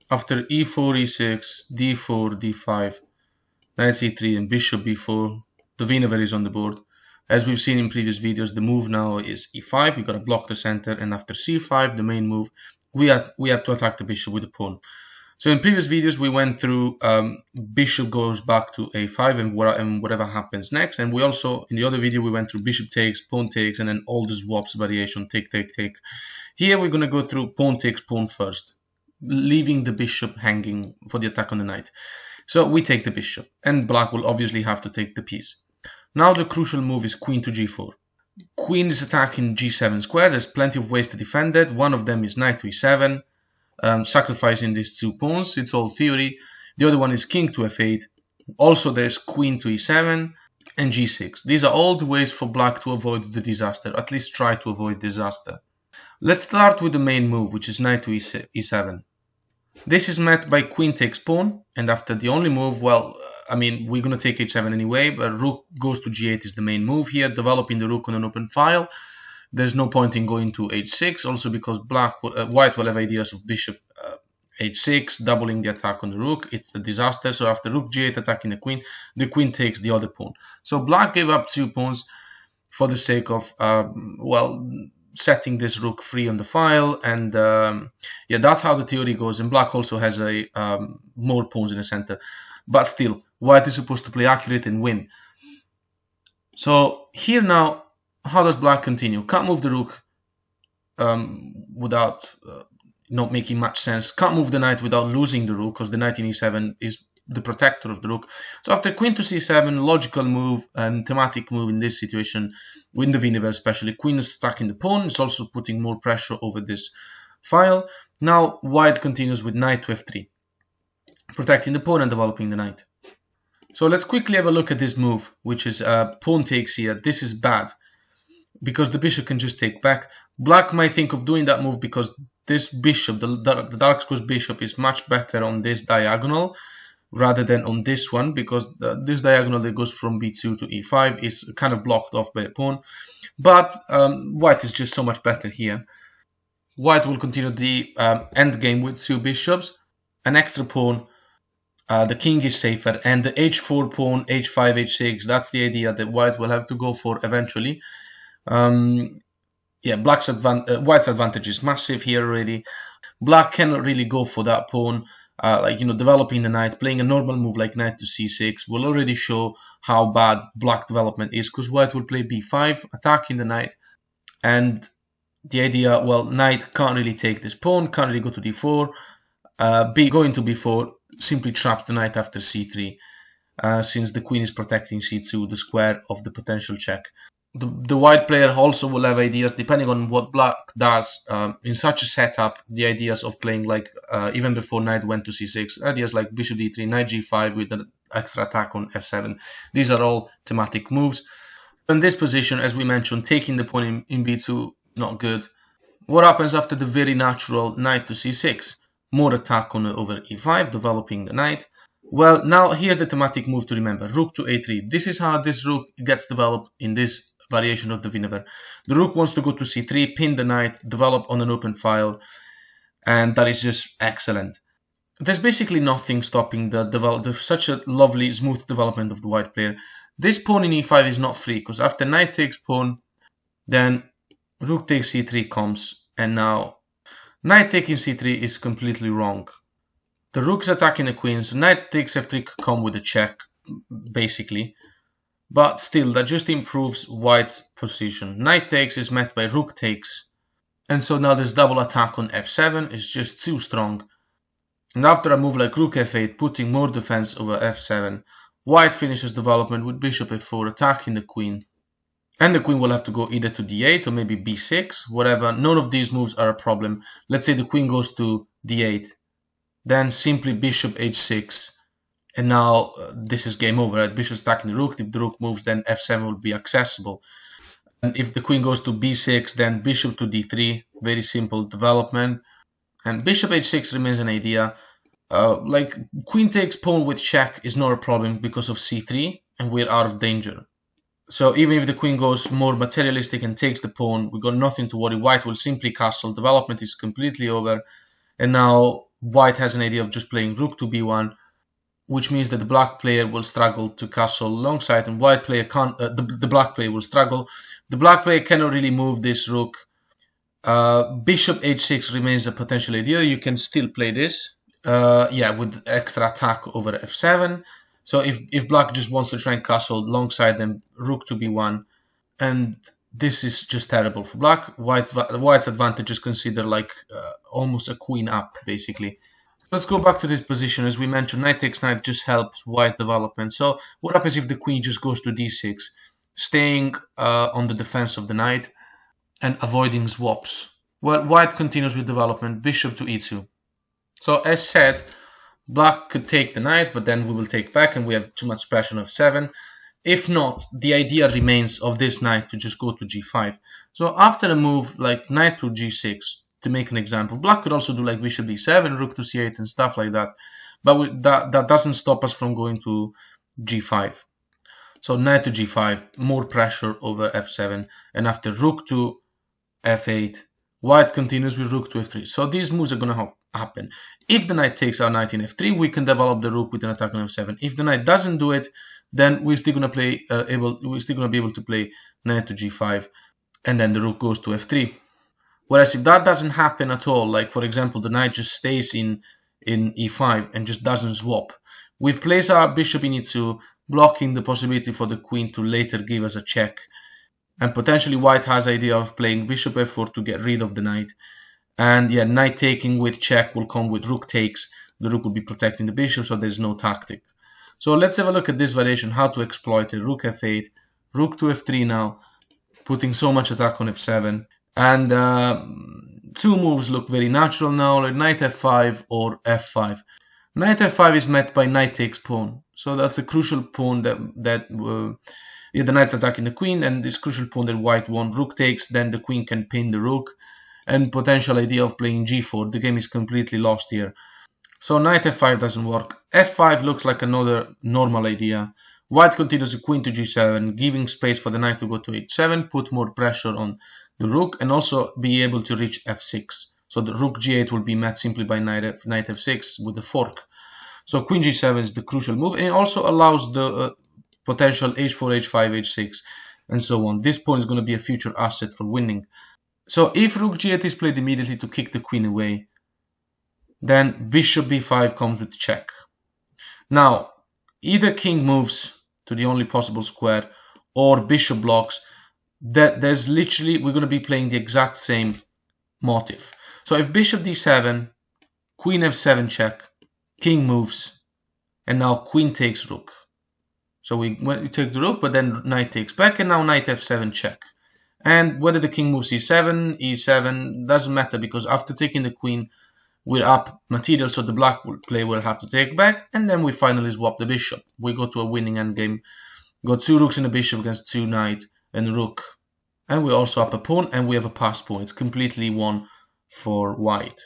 after e4, e6, d4, d5, knight c3 and bishop b4, the Winawer is on the board. As we've seen in previous videos, the move now is e5, we gotta block the center, and after c5, the main move, we have to attack the bishop with the pawn. So in previous videos, we went through bishop goes back to a5 and whatever happens next. And we also, in the other video, we went through bishop takes, pawn takes, and then all the swaps variation, take, take, take. Here we're going to go through pawn takes, pawn first, leaving the bishop hanging for the attack on the knight. So we take the bishop, and black will obviously have to take the piece. Now the crucial move is queen to g4. Queen is attacking g7 square. There's plenty of ways to defend it. One of them is knight to e7. Sacrificing these two pawns, it's all theory. The other one is king to f8. Also there's queen to e7 and g6. These are all the ways for black to avoid the disaster, at least try to avoid disaster. Let's start with the main move, which is knight to e7. This is met by queen takes pawn, and after the only move, well, I mean, we're going to take h7 anyway, but rook goes to g8 is the main move here, developing the rook on an open file. There's no point in going to h6, also because white will have ideas of bishop h6, doubling the attack on the rook. It's a disaster. So after rook g8 attacking the queen takes the other pawn. So black gave up 2 pawns for the sake of, well, setting this rook free on the file. And yeah, that's how the theory goes. And black also has more pawns in the center. But still, white is supposed to play accurate and win. So here now, how does black continue? Can't move the rook without not making much sense. Can't move the knight without losing the rook, because the knight in e7 is the protector of the rook. So after queen to c7, logical move and thematic move in this situation, in the Winawer especially, queen is stuck in the pawn. It's also putting more pressure over this file. Now white continues with knight to f3, protecting the pawn and developing the knight. So let's quickly have a look at this move, which is pawn takes here. This is bad, because the bishop can just take back. Black might think of doing that move because this bishop, the dark square's bishop, is much better on this diagonal rather than on this one, because this diagonal that goes from b2 to e5 is kind of blocked off by a pawn. But white is just so much better here. White will continue the endgame with 2 bishops, an extra pawn. The king is safer, and the h4 pawn, h5, h6, that's the idea that white will have to go for eventually. Yeah, white's advantage is massive here already. Black cannot really go for that pawn, like, you know, developing the knight, playing a normal move like knight to c6 will already show how bad black development is, because white will play b5, attacking the knight, and the idea, well, knight can't really take this pawn, can't really go to d4, going to b4 simply traps the knight after c3, since the queen is protecting c2, the square of the potential check. The white player also will have ideas, depending on what black does in such a setup, the ideas of playing like, even before knight went to c6, ideas like bishop d3, knight g5 with an extra attack on f7. These are all thematic moves. In this position, as we mentioned, taking the pawn in b2, not good. What happens after the very natural knight to c6? More attack on over e5, developing the knight. Well, now here's the thematic move to remember, rook to a3. This is how this rook gets developed in this variation of the Winawer. The rook wants to go to c3, pin the knight, develop on an open file, and that is just excellent. There's basically nothing stopping such a lovely, smooth development of the white player. This pawn in e5 is not free, because after knight takes pawn, then rook takes c3 comes, and now knight taking c3 is completely wrong. The rook's attacking the queen, so knight takes f3 could come with a check, basically. But still, that just improves white's position. Knight takes is met by rook takes. And so now this double attack on f7 is just too strong. And after a move like rook f8, putting more defense over f7, white finishes development with bishop f4, attacking the queen. And the queen will have to go either to d8 or maybe b6, whatever. None of these moves are a problem. Let's say the queen goes to d8. Then simply bishop h6. And now this is game over. Right? Bishop's attacking the rook. If the rook moves, then f7 will be accessible. And if the queen goes to b6, then bishop to d3. Very simple development. And bishop h6 remains an idea. Like queen takes pawn with check is not a problem because of c3, and we're out of danger. So even if the queen goes more materialistic and takes the pawn, we got nothing to worry. White will simply castle. Development is completely over. And now white has an idea of just playing rook to b1, which means that the black player will struggle to castle alongside, and white player can't. The black player will struggle. The black player cannot really move this rook. Bishop h6 remains a potential idea. You can still play this. Yeah, with extra attack over f7. So if black just wants to try and castle alongside them, rook to b1, and this is just terrible for black. White's advantage is considered like almost a queen up, basically. Let's go back to this position. As we mentioned, knight takes knight just helps white development. So what happens if the queen just goes to d6, staying on the defense of the knight and avoiding swaps? Well, white continues with development, bishop to e2. So as said, black could take the knight, but then we will take back and we have too much pressure on f7. If not, the idea remains of this knight to just go to g5. So after a move like knight to g6, to make an example, black could also do like bishop d7, rook to c8 and stuff like that. But that doesn't stop us from going to g5. So knight to g5, more pressure over f7. And after rook to f8, white continues with rook to f3. So these moves are going to happen. If the knight takes our knight in f3, we can develop the rook with an attack on f7. If the knight doesn't do it, then we're still going to play be able to play knight to g5, and then the rook goes to f3. Whereas if that doesn't happen at all, like for example the knight just stays in e5 and just doesn't swap, we've placed our bishop in e2, blocking the possibility for the queen to later give us a check. And potentially white has the idea of playing bishop f4 to get rid of the knight. And yeah, knight taking with check will come with rook takes. The rook will be protecting the bishop, so there's no tactic. So let's have a look at this variation, how to exploit it. Rook f8, rook to f3 now, putting so much attack on f7. And two moves look very natural now, like knight f5 or f5. Knight f5 is met by knight takes pawn. So that's a crucial pawn that the knight's attacking the queen, and this crucial pawn that white won. Rook takes, then the queen can pin the rook, and potential idea of playing g4. The game is completely lost here. So knight f5 doesn't work. f5 looks like another normal idea. White continues the queen to g7, giving space for the knight to go to h7, put more pressure on the rook, and also be able to reach f6. So the rook g8 will be met simply by knight f6 with the fork. So queen g7 is the crucial move, and it also allows the potential h4, h5, h6, and so on. This pawn is going to be a future asset for winning. So if rook g8 is played immediately to kick the queen away, then bishop b5 comes with check. Now, either king moves to the only possible square or bishop blocks. There's literally, we're going to be playing the exact same motif. So if bishop d7, queen f7 check, king moves, and now queen takes rook. So we take the rook, but then knight takes back, and now knight f7 check. And whether the king moves e7, e7, doesn't matter, because after taking the queen, we're up material, so the black player will have to take back, and then we finally swap the bishop. We go to a winning endgame. Got two rooks and a bishop against two knight and rook. And we also up a pawn, and we have a passed pawn. It's completely won for white.